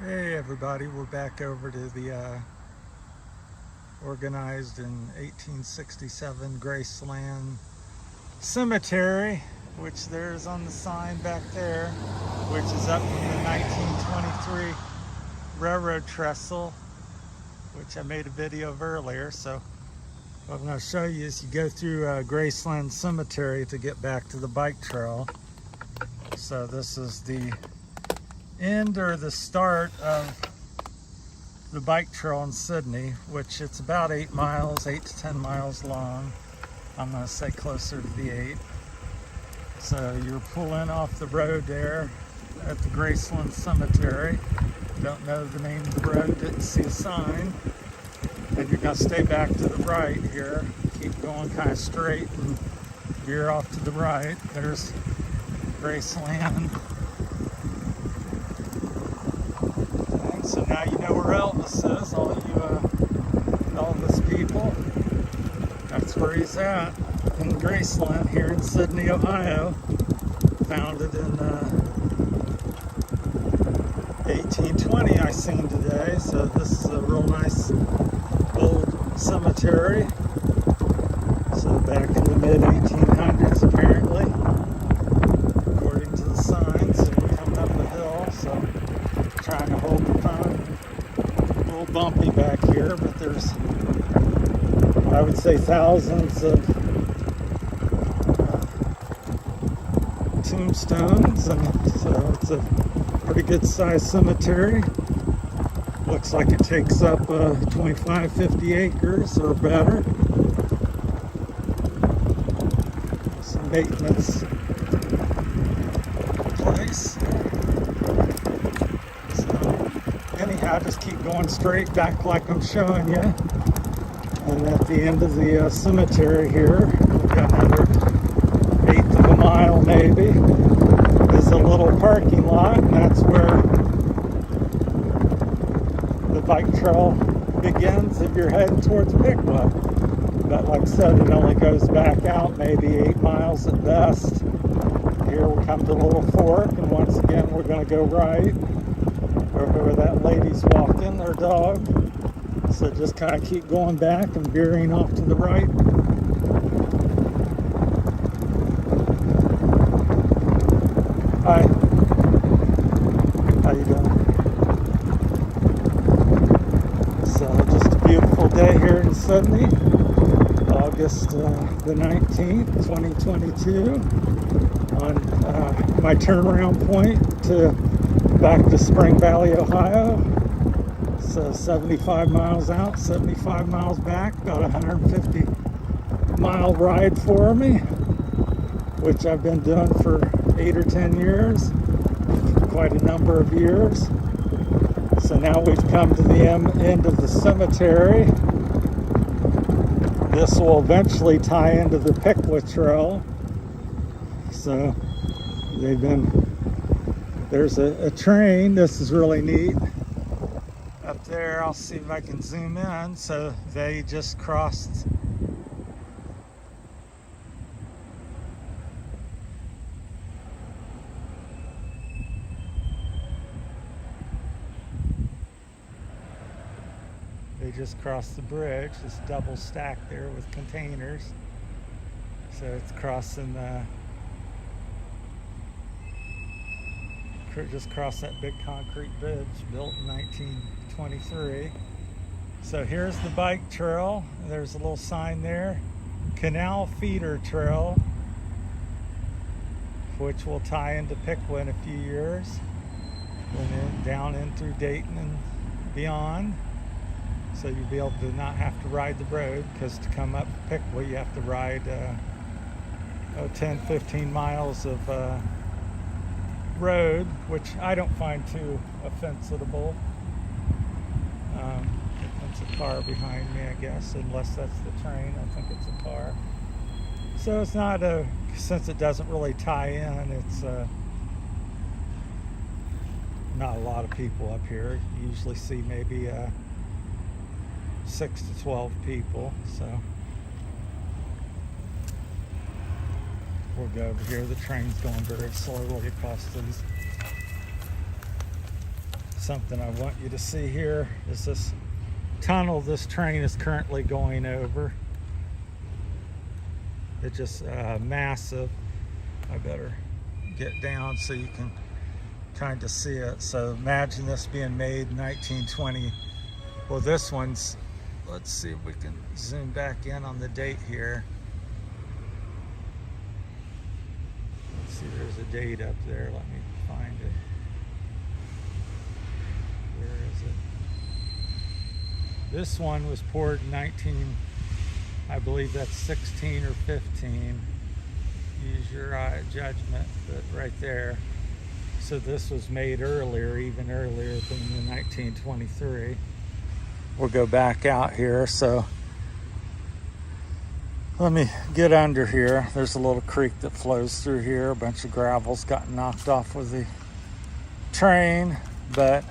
Hey everybody, we're back over to the organized in 1867 Graceland Cemetery, which there's on the sign back there, which is up from the 1923 railroad trestle, which I made a video of earlier. So what I'm going to show you is you go through Graceland Cemetery to get back to the bike trail. So this is the end or the start of the bike trail in Sidney, which it's about 8 miles, 8 to 10 miles long. I'm going to say closer to the 8. So you're pulling off the road there at the Graceland Cemetery. Don't know the name of the road, didn't see a sign. And you're going to stay back to the right here. Keep going kind of straight and veer off to the right. There's Graceland. So now you know where Elvis is, all you Elvis people. That's where he's at, in Graceland here in Sidney, Ohio. Founded in 1820, I seen today. So this is a real nice old cemetery. So back in the mid-1800s, apparently, according to the sign. So we're coming up the hill, so trying to hold the phone. A little bumpy back here, but there's, I would say, thousands of tombstones, and so it's a pretty good sized cemetery. Looks like it takes up 25-50 acres or better. Some maintenance place. Anyhow, just keep going straight back like I'm showing you. And at the end of the cemetery here, we've got another 1/8 of a mile maybe, is a little parking lot, and that's where the bike trail begins if you're heading towards Piqua. But like I said, it only goes back out maybe 8 miles at best. Here we come to a little fork, and once again we're going to go right. Where that lady's walking her dog. So just kind of keep going back and veering off to the right. Hi. How you doing? So just a beautiful day here in Sidney. August the 19th, 2022. On my turnaround point to back to Spring Valley, Ohio. So 75 miles out, 75 miles back, about a 150-mile ride for me, which I've been doing for 8 or 10 years, quite a number of years. So now we've come to the end of the cemetery. This will eventually tie into the Piqua Trail. So there's a train. This is really neat. Up there, I'll see if I can zoom in. So they just crossed the bridge, this double stack there with containers. So it's crossing just crossed that big concrete bridge built in 1923. So here's the bike trail. There's a little sign there, Canal Feeder Trail, which will tie into Piqua in a few years, and then down in through Dayton and beyond. So you'll be able to not have to ride the road, because to come up Piqua you have to ride 10-15 miles of road, which I don't find too offensible. It's a car behind me, I guess, unless that's the train. I think it's a car. So it's not since it doesn't really tie in, it's not a lot of people up here. You usually see maybe 6 to 12 people. So we'll go over here. The train's going very slowly across these something I want you to see here is this tunnel this train is currently going over. It's just massive. I better get down so you can kind of see it. So imagine this being made in 1920. Well, this one's, let's see if we can zoom back in on the date here. Let's see, there's a date up there. Let me find it. Where is it? This one was poured in I believe that's 16 or 15. Use your judgment, but right there. So this was made earlier, even earlier than the 1923. We'll go back out here. So let me get under here. There's a little creek that flows through here. A bunch of gravel's gotten knocked off with the train, but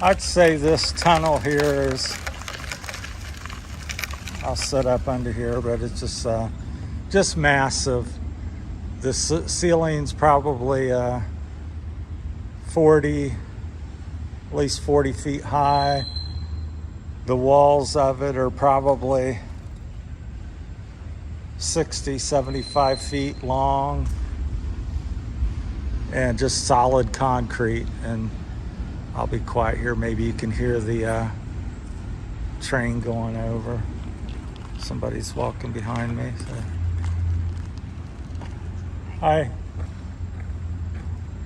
I'd say this tunnel here is, I'll set up under here, but it's just massive. The ceiling's probably 40, at least 40 feet high. The walls of it are probably 60, 75 feet long, and just solid concrete. And I'll be quiet here. Maybe you can hear the train going over. Somebody's walking behind me. So. Hi.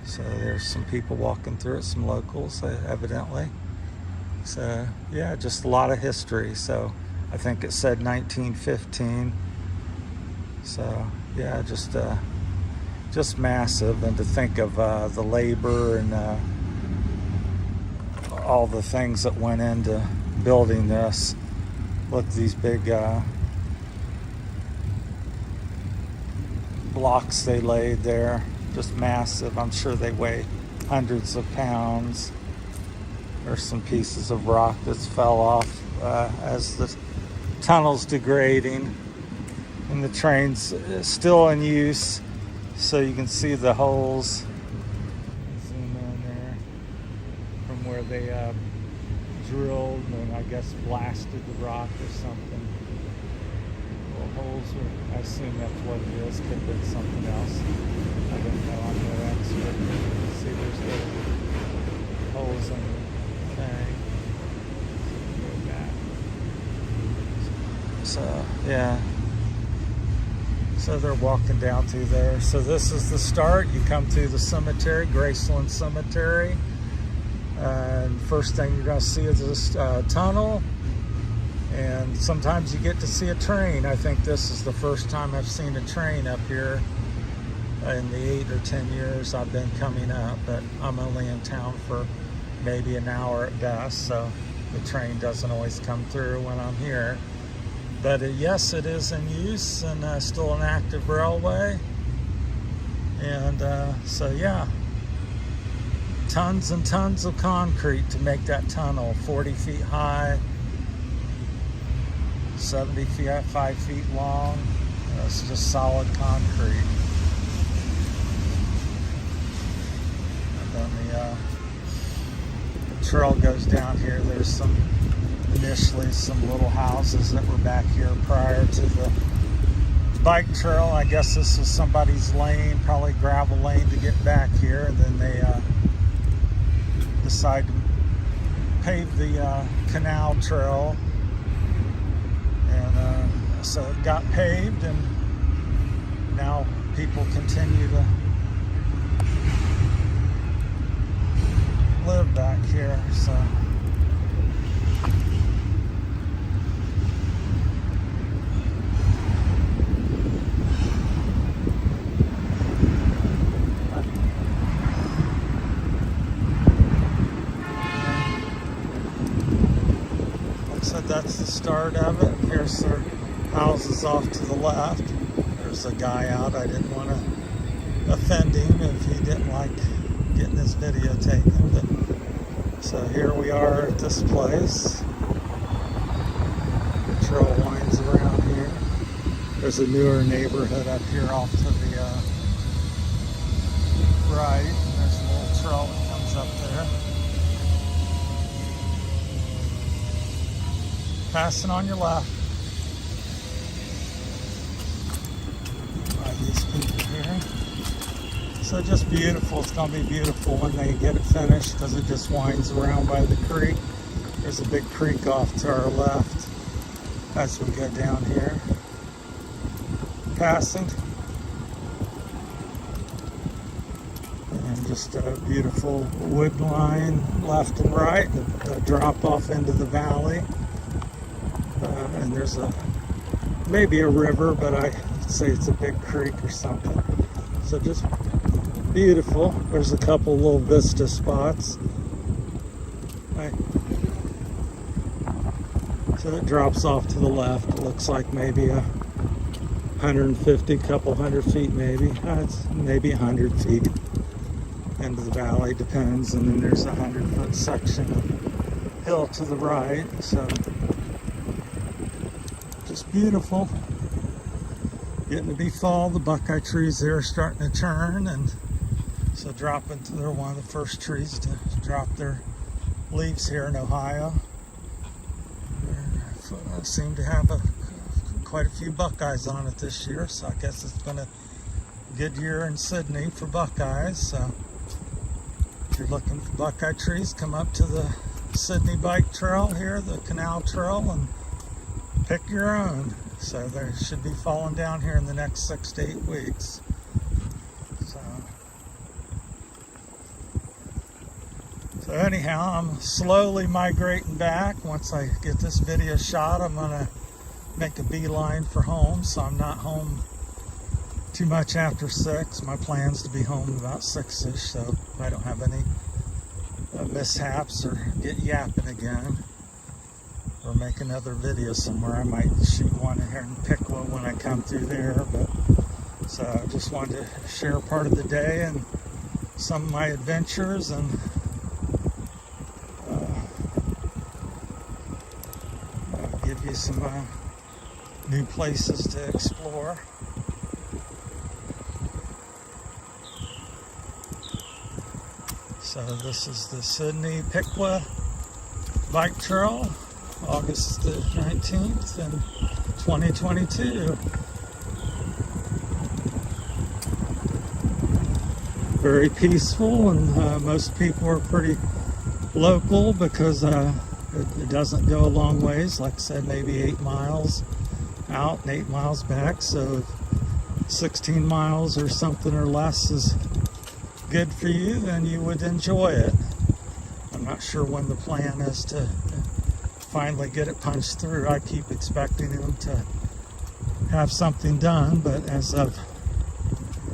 So there's some people walking through it, some locals, evidently. So yeah, just a lot of history. So I think it said 1915. So yeah, just massive. And to think of the labor and all the things that went into building this. Look, these big blocks they laid there, just massive. I'm sure they weigh hundreds of pounds. There's some pieces of rock that's fell off as the tunnel's degrading, and the train's still in use, so you can see the holes. Zoom in there from where they drilled and I guess blasted the rock or something. Little holes, I assume that's what it is. Could have been something else. I don't know. I'm no expert. See, there's little holes in the thing. Go back. So yeah. So they're walking down through there. So this is the start. You come through the cemetery, Graceland Cemetery. And first thing you're going to see is this tunnel, and sometimes you get to see a train. I think this is the first time I've seen a train up here in the 8 or 10 years I've been coming up, but I'm only in town for maybe an hour at best, so the train doesn't always come through when I'm here. But yes, it is in use and still an active railway. And so yeah, tons and tons of concrete to make that tunnel, 40 feet high, 75 feet long. It's just solid concrete. And then the trail goes down here. There's initially some little houses that were back here prior to the bike trail. I guess this is somebody's lane, probably gravel lane to get back here, and then they decide to pave the canal trail, and so it got paved, and now people continue to live back here. So that's the start of it. Here's their houses off to the left. There's a guy out. I didn't want to offend him if he didn't like getting his video taken. But so here we are at this place. The trail winds around here. There's a newer neighborhood up here off to the right. And there's a little trail that comes up there. Passing on your left. By these people here. So just beautiful. It's going to be beautiful when they get it finished because it just winds around by the creek. There's a big creek off to our left as we go down here. Passing. And just a beautiful wood line left and right. A drop off into the valley. And there's maybe a river, but I'd say it's a big creek or something. So just beautiful. There's a couple little vista spots. Right. So it drops off to the left. It looks like maybe 150, couple hundred feet maybe. It's maybe 100 feet into the valley, depends. And then there's a 100-foot section of hill to the right. So just beautiful. Getting to be fall. The buckeye trees there are starting to turn, and so dropping to they're one of the first trees to drop their leaves here in Ohio. They seem to have quite a few buckeyes on it this year, so I guess it's been a good year in Sidney for buckeyes. So if you're looking for buckeye trees, come up to the Sidney Bike Trail here, the Canal Trail, and pick your own. So they should be falling down here in the next 6 to 8 weeks. So anyhow, I'm slowly migrating back. Once I get this video shot, I'm gonna make a beeline for home, so I'm not home too much after 6. My plan's to be home about 6ish, so I don't have any mishaps or get yapping again, or make another video somewhere. I might shoot one in here in Piqua when I come through there. But so I just wanted to share part of the day and some of my adventures, and give you some new places to explore. So this is the Sidney Piqua Bike Trail, August the 19th in 2022. Very peaceful, and most people are pretty local because it doesn't go a long ways. Like I said, maybe 8 miles out and 8 miles back. So if 16 miles or something or less is good for you, then you would enjoy it. I'm not sure when the plan is to finally get it punched through. I keep expecting them to have something done, but as of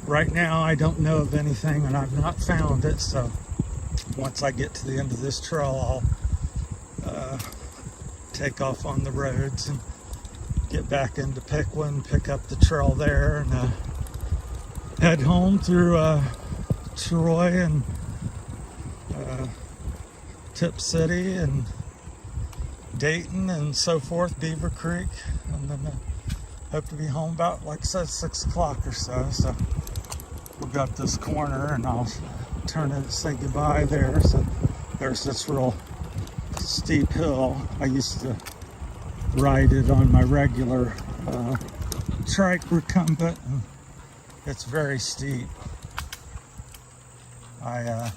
right now, I don't know of anything, and I've not found it. So once I get to the end of this trail, I'll take off on the roads and get back into Piqua and pick up the trail there, and head home through Troy and Tip City and Dayton and so forth, Beaver Creek, and then hope to be home about, like I said, 6 o'clock or so. So we've got this corner, and I'll turn it, say goodbye there. So there's this real steep hill. I used to ride it on my regular trike recumbent, and it's very steep. I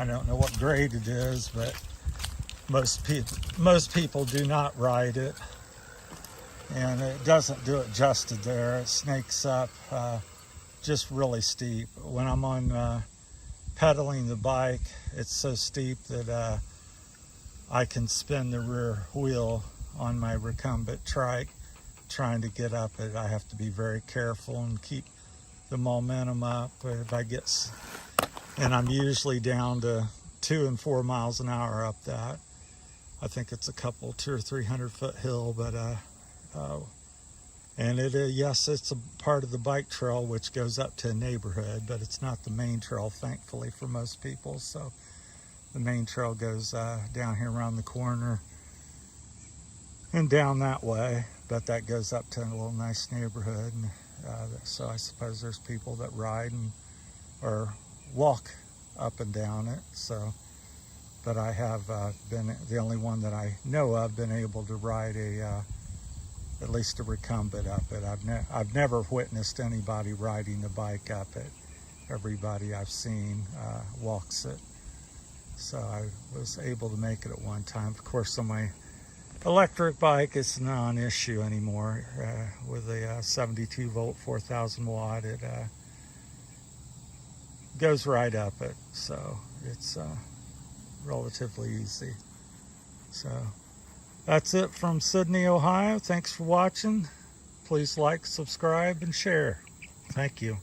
don't know what grade it is, but most people do not ride it, and it doesn't do it justice there. It snakes up, just really steep. When I'm on pedaling the bike, it's so steep that I can spin the rear wheel on my recumbent trike trying to get up it. I have to be very careful and keep the momentum up. If I get, and I'm usually down to 2 and 4 miles an hour up that. I think it's a couple 200 or 300 foot hill, but and yes, it's a part of the bike trail which goes up to a neighborhood, but it's not the main trail, thankfully, for most people. So the main trail goes down here around the corner and down that way, but that goes up to a little nice neighborhood. And so I suppose there's people that ride and or walk up and down it. So but I have been the only one that I know of been able to ride at least a recumbent up it. I've never witnessed anybody riding a bike up it. Everybody I've seen walks it. So I was able to make it at one time. Of course, on my electric bike, it's not an issue anymore. With a 72 volt, 4,000 watt, it goes right up it. So it's relatively easy. So that's it from Sidney, Ohio. Thanks for watching. Please like, subscribe, and share. Thank you.